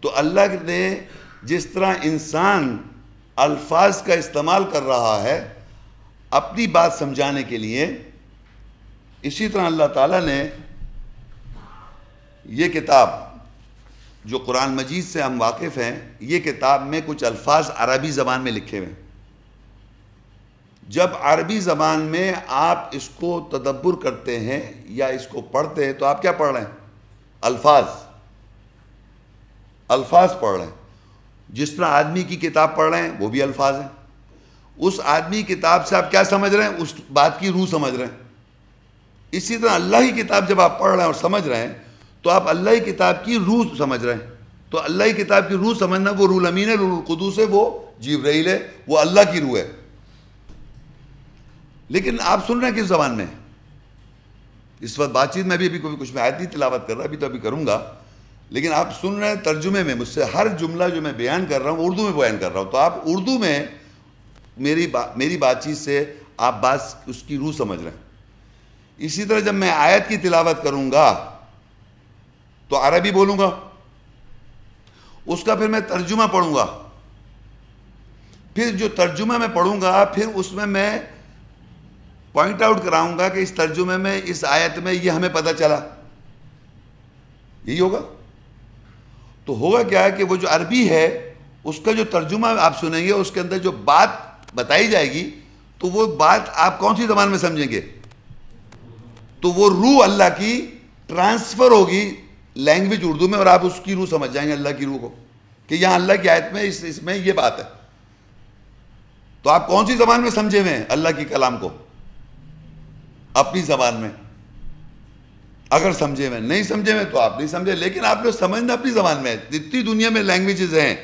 تو اللہ نے جس طرح انسان الفاظ کا استعمال کر رہا ہے اپنی بات سمجھانے کے لیے، اسی طرح اللہ تعالیٰ نے یہ کتاب جو قرآن مجید سے ہم واقف ہیں، یہ کتاب میں کچھ الفاظ عربی زبان میں لکھے ہوئے ہیں۔ جب عربی زبان میں آپ اس کو تدبر کرتے ہیں یا اس کو پڑھتے ہیں تو آپ کیا پڑھ رہے ہیں؟ الفاظ پڑھ رہے ہیں۔ جس طرح آدمی کی کتاب پڑھ رہے ہیں وہ بھی الفاظ ہیں، اس آدمی کتاب سے آپ کیا سمجھ رہے ہیں؟ اس بات کی روح سمجھ رہے ہیں۔ اسی طرح اللہ کی کتاب جب آپ پڑھ رہے ہیں اور سمجھ رہے ہیں تو آپ اللہ کی کتاب کی روح سمجھ رہے ہیں۔ تو اللہ کی کتاب کی روح سمجھنا، وہ روح الامین ہے، روح القدس ہے، وہ جبرائیل ہے، وہ اللہ کی روح ہے۔ لیکن آپ سن رہے ہیں کس زبان میں؟ اس وقت بات چیت میں ابھی کچھ میں آیت نہیں تلاوت کر رہا، ابھی کروں گا، لیکن آپ سن رہے ہیں ترجمے میں مجھ سے ہر جملہ جو میں بیان کر رہا ہوں اردو میں بیان کر رہا ہوں، تو آپ اردو میں میری بات چیت سے آپ بات اس کی روح سمجھ رہے ہیں۔ اسی طرح جب میں آیت کی تلاوت کروں گا تو عربی بولوں گا، اس کا پھر میں ترجمہ پڑھوں گا، پھر جو ترجمہ میں پڑھوں گا پھر اس میں پوائنٹ آؤٹ کراؤں گا کہ اس ترجمے میں، اس آیت میں یہ ہمیں پتہ چلا، یہی ہوگا۔ تو ہوگا کیا ہے کہ وہ جو عربی ہے اس کا جو ترجمہ آپ سنیں گے، اس کے اندر جو بات بتائی جائے گی تو وہ بات آپ کون سی زبان میں سمجھیں گے؟ تو وہ روح اللہ کی ٹرانسفر ہوگی لینگویج اردو میں، اور آپ اس کی روح سمجھ جائیں گے، اللہ کی روح کو، کہ یہاں اللہ کی آیت میں اس میں یہ بات ہے۔ تو آپ کون سی زبان میں سمجھے ہوئے ہیں اللہ کی کلام کو؟ اپنی زبان میں۔ اگر سمجھے ہوئے، نہیں سمجھے ہوئے تو آپ نہیں سمجھے، لیکن آپ نے سمجھنا اپنی زبان میں ہے۔ جتنی دنیا میں لینگویجز ہیں،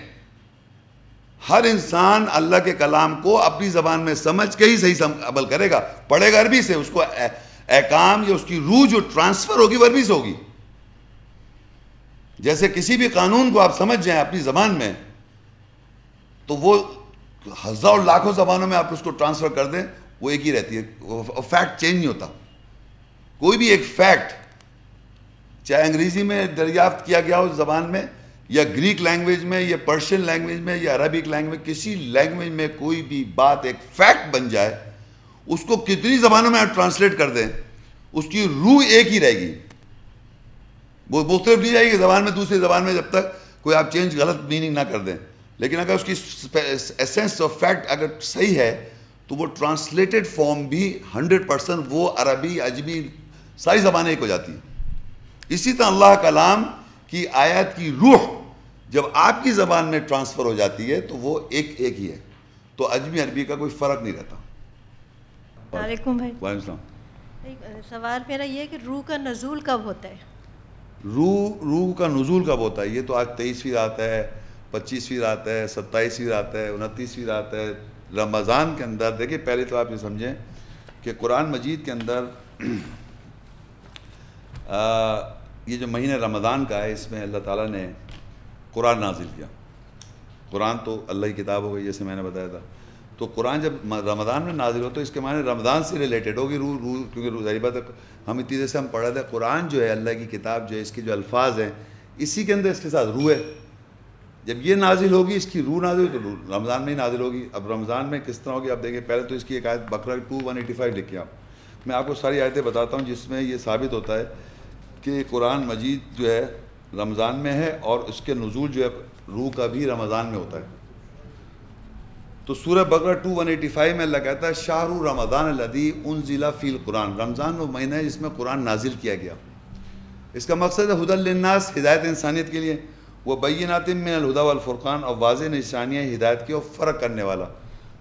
ہر انسان اللہ کے کلام کو اپنی زبان میں سمجھ کے ہی صحیح عمل کرے گا۔ پڑھے گا عربی سے، اس کو احکام یا اس کی روح جو ٹرانسفر ہوگی وہ عربی سے ہوگی۔ جیسے کسی بھی قانون کو آپ سمجھ جائیں اپنی زبان میں تو وہ ہزاروں لاکھوں زبانوں میں آپ اس کو ٹرانسفر کر دیں، وہ ایک ہی رہتی ہے، فیکٹ چینج نہیں ہوتا۔ کوئی بھی ایک فیکٹ چاہے انگریزی میں دریافت کیا گیا ہو زبان میں، یا گریک لینگویج میں، یا پرشین لینگویج میں، یا عربک لینگویج، کسی لینگویج میں کوئی بھی بات ایک فیکٹ بن جائے، اس کو کتنی زبانوں میں آپ ٹرانسلیٹ کر دیں، اس کی روح ایک ہی رہے گی، وہ مختلف نہیں جائے گی زبان میں دوسری زبان میں، جب تک کوئی آپ چینج غلط میننگ نہ کر دیں۔ لیکن اگر اس کی ایسنس آف فیکٹ اگر صحیح ہے تو وہ ٹرانسلیٹڈ فارم بھی 100% وہ عربی، عجمی، ساری زبانیں ایک ہو جاتی ہیں۔ اسی طرح اللہ کلام کی آیات کی روح جب آپ کی زبان میں ٹرانسفر ہو جاتی ہے تو وہ ایک ہی ہے، تو عجمی عربی کا کوئی فرق نہیں رہتا۔ السلام علیکم بھائی۔ وعلیکم السلام۔ سوال میرا یہ ہے کہ روح کا نزول کب ہوتا ہے؟ روح کا نزول کب ہوتا ہے؟ یہ تو آج 23ویں رات ہے، 25ویں رات ہے، 27ویں رات ہے، 29ویں رات ہے، رمضان کے اندر۔ دیکھیں پہلے تو آپ یہ سمجھیں کہ قرآن مجید کے اندر یہ جو مہینہ رمضان کا ہے، اس میں اللہ تعالیٰ نے قرآن نازل کیا۔ قرآن تو اللہ کی کتاب ہو گئی جیسے میں نے بتایا تھا، تو قرآن جب رمضان میں نازل ہو تو اس کے معنی رمضان سے ریلیٹڈ ہوگی روح، کیونکہ ظاہر بات ہے ہم اتنی دیر سے ہم پڑھ رہے تھے قرآن جو ہے اللہ کی کتاب جو ہے، اس کے جو الفاظ ہیں اسی کے اندر اس کے ساتھ روح ہے۔ جب یہ نازل ہوگی، اس کی روح نازل ہوگی تو رمضان میں ہی نازل ہوگی۔ اب رمضان میں کس طرح ہوگی آپ دیکھیں، پہلے تو اس کی ایک آیت بقرہ 2:185 لکھی آپ، میں آپ کو ساری آیتیں بتاتا ہوں جس میں یہ ثابت ہوتا ہے کہ قرآن مجید جو ہے رمضان میں ہے، اور اس کے نزول جو ہے روح کا بھی رمضان میں ہوتا ہے۔ تو سورہ بقرہ 2:185 میں اللہ کہتا ہے شہر رمضان الذی انزل فی القرآن، رمضان وہ مہینہ ہے جس میں قرآن نازل کیا گیا۔ اس کا مقصد ہے ہدی للناس، ہدایت انسانیت کے لیے، وہ بینات من الہدی والفرقان، اور واضح نشانیاں ہدایت کی اور فرق کرنے والا۔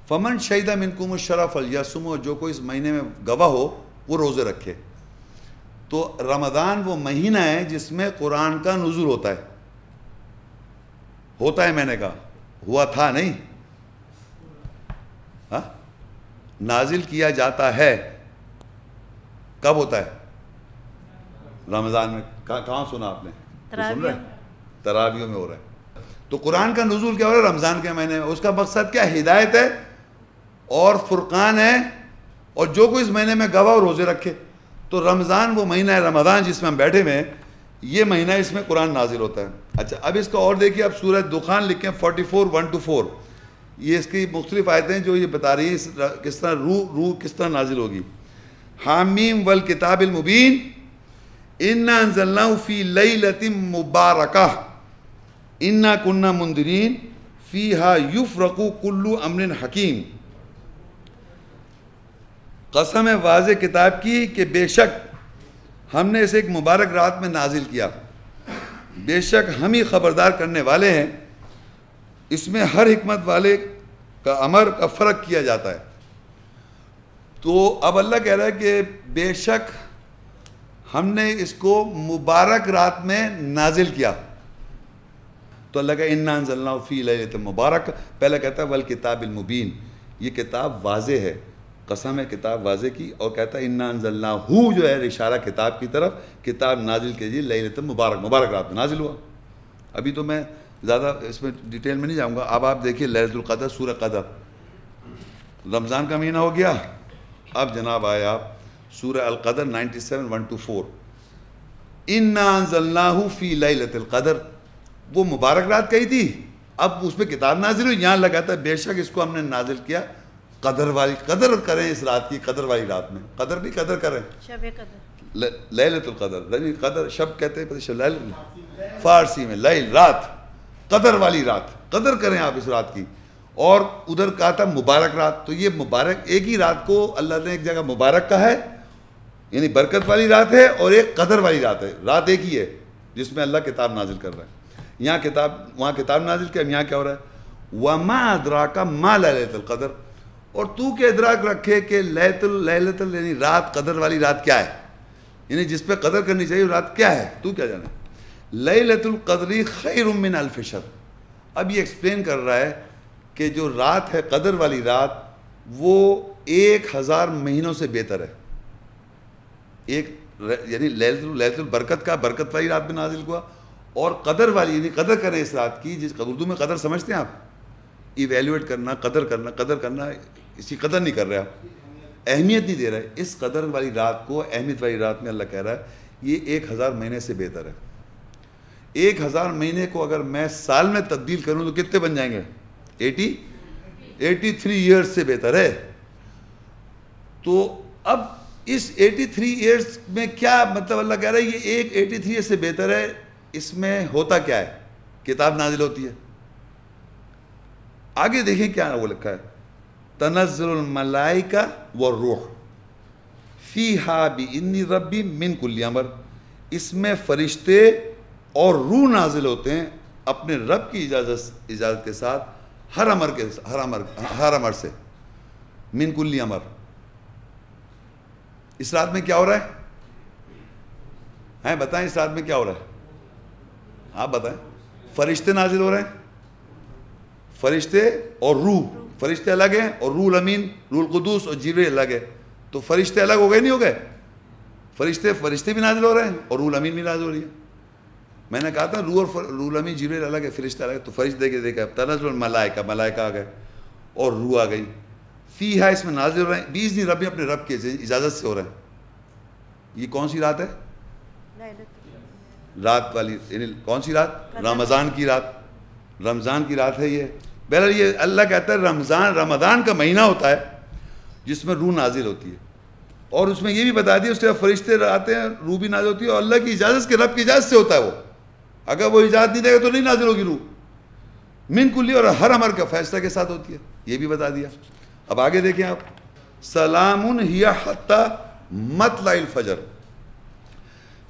فمن شہد منکم الشہر فلیصمہ، جو کوئی اس مہینے میں گواہ ہو وہ روزے رکھے۔ تو رمضان وہ مہینہ ہے جس میں قرآن کا نزول ہوتا ہے، میں نے کہا ہوا تھا نہیں، ہاں نازل کیا جاتا ہے۔ کب ہوتا ہے؟ رمضان میں۔ کہاں سنا آپ نے؟ سن رہے ہیں؟ تراویح میں ہو رہا ہے۔ تو قرآن کا نزول کیا ہو رہا ہے؟ رمضان کے مہینے میں۔ اس کا مقصد کیا؟ ہدایت ہے اور فرقان ہے، اور جو کوئی اس مہینے میں گواہ روزے رکھے۔ تو رمضان وہ مہینہ ہے رمضان جس میں ہم بیٹھے ہوئے ہیں، یہ مہینہ اس میں قرآن نازل ہوتا ہے. اچھا اب اس کا اور دیکھیے، اب سورہ دخان لکھیں 44 1-4. یہ اس کی مختلف آیتیں جو یہ بتا رہی ہیں کس طرح روح کس طرح نازل ہوگی. حامیم والکتاب المبین انا انزلناہ فی لیلۃ مبارکہ انا کننا منذرین فیہا یفرق کل امر حکیم. قسم ہے واضح کتاب کی کہ بے شک ہم نے اسے ایک مبارک رات میں نازل کیا، بے شک ہم ہی خبردار کرنے والے ہیں. اس میں ہر حکمت والے کا امر کا فرق کیا جاتا ہے. تو اب اللہ کہہ رہا ہے کہ بے شک ہم نے اس کو مبارک رات میں نازل کیا. تو اللہ کہا انا انزلناہ فی لیلۃ مبارک، پہلے کہتا ہے والکتاب المبین، یہ کتاب واضح ہے، قسم ہے کتاب واضح کی. اور کہتا ہے انا انزلناہ جو ہے اشارہ کتاب کی طرف، کتاب نازل کیجیے لیلۃ مبارک رات میں نازل ہوا. ابھی تو میں زیادہ اس میں ڈیٹیل میں نہیں جاؤں گا. اب آپ دیکھیے لیلۃ القدر، سورہ قدر، رمضان کا مہینہ ہو گیا. اب جناب آئے آپ سورہ القدر 97 1-4. انا انزلناہ فی لیلۃ القدر، وہ مبارک رات کہی تھی، اب اس پہ کتاب نازل ہوئی. یہاں لگاتا ہے بے شک اس کو ہم نے نازل کیا قدر والی، قدر کریں اس رات کی، قدر والی رات میں، قدر نہیں قدر کریں، شب قدر، لیلۃ القدر. قدر شب کہتے ہیں فارسی میں، لیل رات، قدر والی رات، قدر کریں آپ اس رات کی. اور ادھر کہا تھا مبارک رات. تو یہ مبارک ایک ہی رات کو اللہ نے ایک جگہ مبارک کہا ہے، یعنی برکت والی رات ہے، اور ایک قدر والی رات ہے. رات ایک ہی ہے جس میں اللہ کتاب نازل کر رہا ہے. یہاں کتاب، وہاں کتاب نازل کیا، یہاں کیا ہو رہا ہے وَمَا أَدْرَاكَ مَا لَيْلَةُ الْقَدْرِ. اور تو کہ ادراک رکھے کہ لیلۃ یعنی رات، قدر والی رات کیا ہے، یعنی جس پہ قدر کرنی چاہیے وہ رات کیا ہے، تو کیا جانا. لیلۃ القدر خیر من الف شہر. اب یہ ایکسپلین کر رہا ہے کہ جو رات ہے قدر والی رات، وہ 1000 مہینوں سے بہتر ہے. ایک یعنی لیلۃ البرکت کا، برکت والی رات میں نازل ہوا، اور قدر والی یعنی قدر کریں اس رات کی. جس اردو میں قدر سمجھتے ہیں آپ، ایویلیویٹ کرنا، قدر کرنا، اس کی قدر نہیں کر رہے آپ، اہمیت نہیں دے رہے. اس قدر والی رات کو، اہمیت والی رات میں اللہ کہہ رہا ہے یہ 1000 مہینے سے بہتر ہے. 1000 مہینے کو اگر میں سال میں تبدیل کروں تو کتنے بن جائیں گے؟ 83 ایئرز سے بہتر ہے. تو اب اس 83 ایئرز میں کیا مطلب، اللہ کہہ رہا ہے یہ ایک 83 ایئرز سے بہتر ہے. اس میں ہوتا کیا ہے؟ کتاب نازل ہوتی ہے. آگے دیکھیں کیا وہ لکھا ہے، تنزل الملائکہ والروح فیہا بإذن ربی من کل امر. اس میں فرشتے اور روح نازل ہوتے ہیں اپنے رب کی اجازت کے ساتھ، ہر امر سے، من کل امر. اس رات میں کیا ہو رہا ہے؟ بتائیں اس رات میں کیا ہو رہا ہے؟ آپ بتائیں. فرشتے نازل ہو رہے ہیں، فرشتے اور روح. فرشتے الگ ہیں اور روح الامین، روح القدوس اور جبریل الگ ہے. تو فرشتے الگ ہو گئے نہیں ہو گئے؟ فرشتے بھی نازل ہو رہے ہیں اور روح الامین بھی نازل ہو رہی ہے. میں نے کہا تھا روح اور روح الامین جبریل الگ ہے، فرشتے الگ ہے. تو فرشتے دیکھے تنزل الملائکہ، ملائکہ آ گئے اور روح آ گئی. فیہا اس میں نازل ہو رہے ہیں بإذن ربی، اپنے رب کی اجازت سے ہو رہے ہیں. یہ کون سی رات ہے؟ رات والی، یعنی کون سی رات؟ رمضان کی رات. رمضان کی رات ہے یہ. بہرحال یہ اللہ کہتا ہے رمضان کا مہینہ ہوتا ہے جس میں روح نازل ہوتی ہے. اور اس میں یہ بھی بتا دیا اس کے فرشتے آتے ہیں، روح بھی نازل ہوتی ہے، اور اللہ کی اجازت کے، رب کی اجازت سے ہوتا ہے وہ. اگر وہ اجازت نہیں دے گا تو نہیں نازل ہوگی روح. من کلی، اور ہر امر کا فیصلہ کے ساتھ ہوتی ہے، یہ بھی بتا دیا. اب آگے دیکھیں آپ، سلام ہی حتی مطلع الفجر.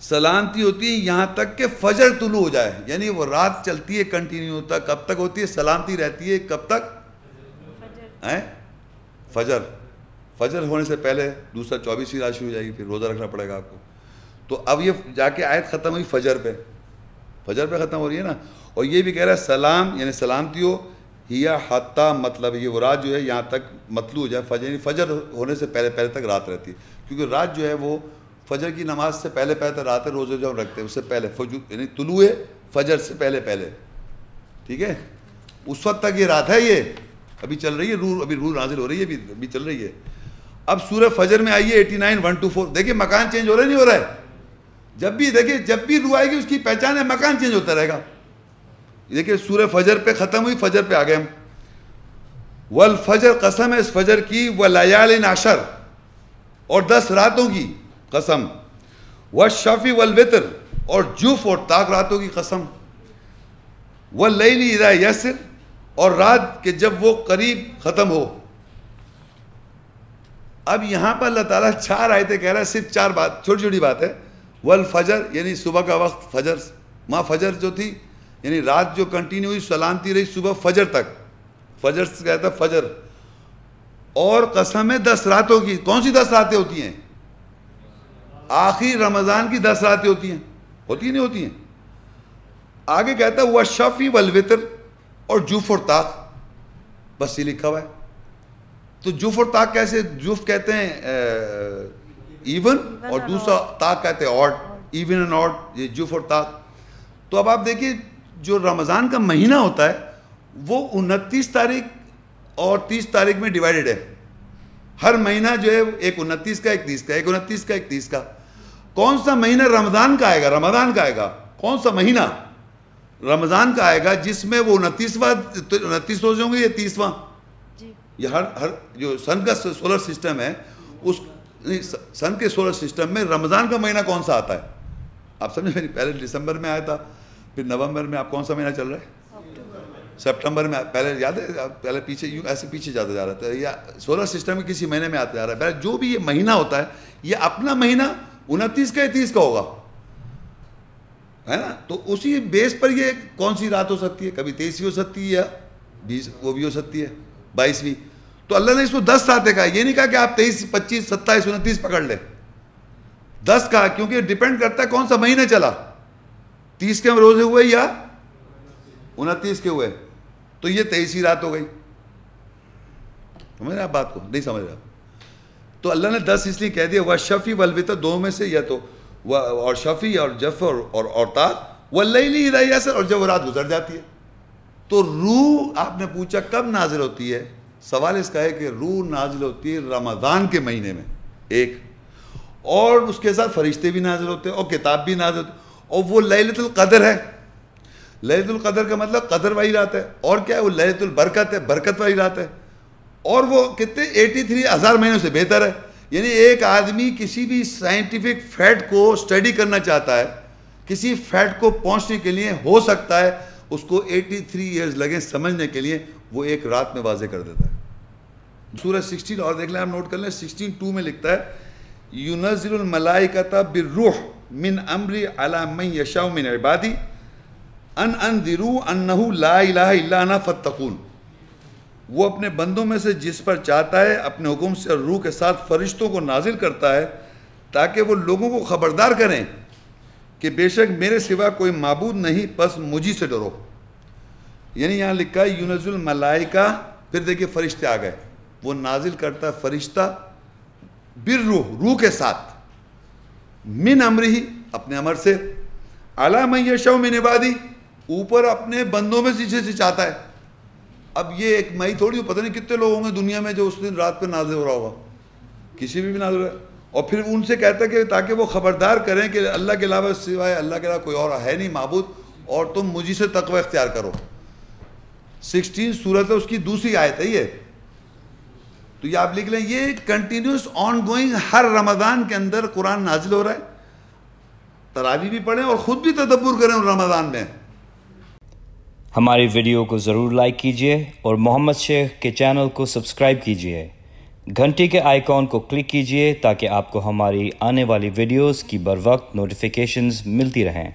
سلامتی ہوتی ہے یہاں تک کہ فجر طلوع ہو جائے، یعنی وہ رات چلتی ہے کنٹینیو ہوتا. کب تک ہوتی ہے سلامتی؟ رہتی ہے کب تک؟ فجر ہونے سے پہلے. دوسرا 24ویں رات شروع ہو جائے گی، پھر روزہ رکھنا پڑے گا آپ کو. تو اب یہ جا کے آیت ختم ہوئی فجر پہ ختم ہو رہی ہے نا. اور یہ بھی کہہ رہا ہے سلام یعنی سلامتی ہو ہیا حتی، مطلب یہ وہ رات جو ہے یہاں تک مطلوع ہو جائے. فجر یعنی فجر ہونے سے پہلے تک رات رہتی ہے، کیونکہ رات جو ہے وہ فجر کی نماز سے پہلے تک رات ہے. روزے جو ہم رکھتے ہیں اس سے پہلے، یعنی طلوع فجر سے پہلے. ٹھیک ہے، اس وقت تک یہ رات ہے. یہ ابھی چل رہی ہے، روح نازل ہو رہی ہے، ابھی چل رہی ہے. اب سورہ فجر میں آئیے 89 1-4. دیکھیں مکان چینج ہو رہا ہے نہیں ہو رہا ہے؟ جب بھی دیکھیں جب بھی روح آئے گی اس کی پہچان ہے, مکان چینج ہوتا رہے گا. دیکھیں سورہ فجر پہ ختم ہوئی, فجر پہ آ گئے ہم. والفجر قسم ہے اس فجر کی, ولیال عشر اور 10 راتوں کی قسم, والشفع والوتر اور جوف اور طاق راتوں کی قسم, واللیل اذا یسر اور رات کے جب وہ قریب ختم ہو. اب یہاں پر اللہ تعالیٰ 4 آیتیں کہہ رہا ہے, صرف 4 بات, چھوٹی چھوٹی بات ہے. والفجر یعنی صبح کا وقت, فجر ماں فجر جو تھی یعنی رات جو کنٹینیو ہوئی سلامتی رہی صبح فجر تک, فجر سے کہتا ہے فجر. اور قسم ہے 10 راتوں کی. کون سی 10 راتیں ہوتی ہیں؟ آخری رمضان کی 10 راتیں ہوتی ہیں, ہوتی ہیں نہیں ہوتی ہیں. آگے کہتا ہے والشفع والوتر اور جوف اور طاق, بس یہ لکھا ہوا ہے. تو جوف اور طاق کیسے؟ جوف کہتے ہیں ایون اور دوسرا طاق کہتے ہیں آڈ, ایون اینڈ آڈ, یہ جوف اور طاق. تو اب آپ دیکھیے جو رمضان کا مہینہ ہوتا ہے وہ 29 تاریخ اور 30 تاریخ میں ڈیوائیڈڈ ہے. ہر مہینہ جو ہے ایک 29 کا, ایک 30 کا, ایک 29 کا, ایک 30 کا. کون سا مہینہ رمضان کا آئے گا؟ رمضان کا آئے گا. کون سا مہینہ رمضان کا آئے گا جس میں وہ 29 روزے ہوں گے یا 30واں؟ یہ ہر جو سن کا سولر سسٹم ہے اس سن کے سولر سسٹم میں رمضان کا مہینہ کون سا آتا ہے؟ آپ سمجھے میری, پہلے دسمبر میں آیا تھا, پھر نومبر میں. آپ کون سا مہینہ چل رہا ہے؟ سپٹمبر میں. پہلے یاد ہے, پہلے پیچھے یوں ایسے پیچھے جاتا جا رہا تھا, یا سولر سسٹم میں کسی مہینے میں آتا جا رہا ہے. پہلے جو بھی یہ مہینہ ہوتا ہے یہ اپنا مہینہ 29 کا یا 30 کا ہوگا, ہے نا. تو اسی بیس پر یہ کون سی رات ہو سکتی ہے, کبھی 23 ہو سکتی ہے یا 20 وہ بھی ہو سکتی ہے, 22ویں. تو اللہ نے اس کو 10 راتیں کہا, یہ نہیں کہا کہ آپ 23, 25, 27, 29 پکڑ لیں. 10 کہا کیونکہ ڈیپینڈ کرتا ہے کون سا مہینہ چلا, 30 کے روزے ہوئے یا 29 کے ہوئے. تو یہ 23 رات ہو گئی. سمجھ رہے آپ بات کو؟ نہیں سمجھ رہا. تو اللہ نے 10 اس لیے کہہ دیا والشفع والوتر, دو میں سے یا تو اور شفع اور جف اور طاق, واللیل اذا یسر اور جب وہ رات گزر جاتی ہے. تو روح آپ نے پوچھا کب نازل ہوتی ہے, سوال اس کا ہے کہ روح نازل ہوتی ہے رمضان کے مہینے میں ایک, اور اس کے ساتھ فرشتے بھی نازل ہوتے ہیں اور کتاب بھی نازل ہوتے ہیں, اور وہ لیلۃ القدر ہے. لیلۃ القدر کا مطلب قدر والی رات ہے, اور کیا ہے وہ لیلۃ البرکت ہے, برکت والی رات ہے. اور وہ کتنے 83,000 مہینوں سے بہتر ہے. یعنی ایک آدمی کسی بھی سائنٹیفک فیکٹ کو اسٹڈی کرنا چاہتا ہے, کسی فیکٹ کو پہنچنے کے لیے ہو سکتا ہے اس کو 83 ایئرز لگیں سمجھنے کے لیے, وہ ایک رات میں واضح کر دیتا ہے. سورہ 16 اور دیکھ لیں, آپ نوٹ کر لیں, 16:2 میں لکھتا ہے يُنَزِّلُ الْمَلَائِكَةَ بِالرُّوحِ مِنْ أَمْرِهِ عَلَى مَنْ يَشَاءُ مِنْ عِبَادِهِ أَنْ أَنذِرُوا أَنَّهُ لَا إِلَهَ إِلَّا أَنَا فَاتَّقُونِ. وہ اپنے بندوں میں سے جس پر چاہتا ہے اپنے حکم سے اور روح کے ساتھ فرشتوں کو نازل کرتا ہے تاکہ وہ لوگوں کو خبردار کریں کہ بے شک میرے سوا کوئی معبود نہیں, بس مجھی سے ڈرو. یعنی یہاں لکھا ہے يُنَزِّلُ الْمَلَائِكَةَ, پھر دیکھیں فرشتے آ گئے, وہ نازل کرتا ہے فرشتہ بالروح, روح کے ساتھ, من امرہ, اپنے امر سے, علی من یشاء من عبادی, اوپر اپنے بندوں میں سے چاہتا ہے. اب یہ ایک مئی تھوڑی ہو, پتہ نہیں کتنے لوگ ہوں گے دنیا میں جو اس دن رات پہ نازل ہو رہا ہوگا, کسی بھی نازل ہو رہا ہے. اور پھر ان سے کہتا ہے کہ تاکہ وہ خبردار کریں کہ اللہ کے علاوہ سوائے اللہ کے علاوہ کوئی اور ہے نہیں معبود, اور تم مجھی سے تقوی اختیار کرو. 16 سورت ہے, اس کی دوسری آیت ہے یہ. تو یہ آپ لکھ لیں, یہ کنٹینیوس آن گوئنگ ہر رمضان کے اندر قرآن نازل ہو رہا ہے. تراویح بھی پڑھیں اور خود بھی تدبر کریں رمضان میں. ہماری ویڈیو کو ضرور لائک کیجیے اور محمد شیخ کے چینل کو سبسکرائب کیجیے. گھنٹی کے آئیکن کو کلک کیجیے تاکہ آپ کو ہماری آنے والی ویڈیوز کی بروقت نوٹیفیکیشنز ملتی رہیں.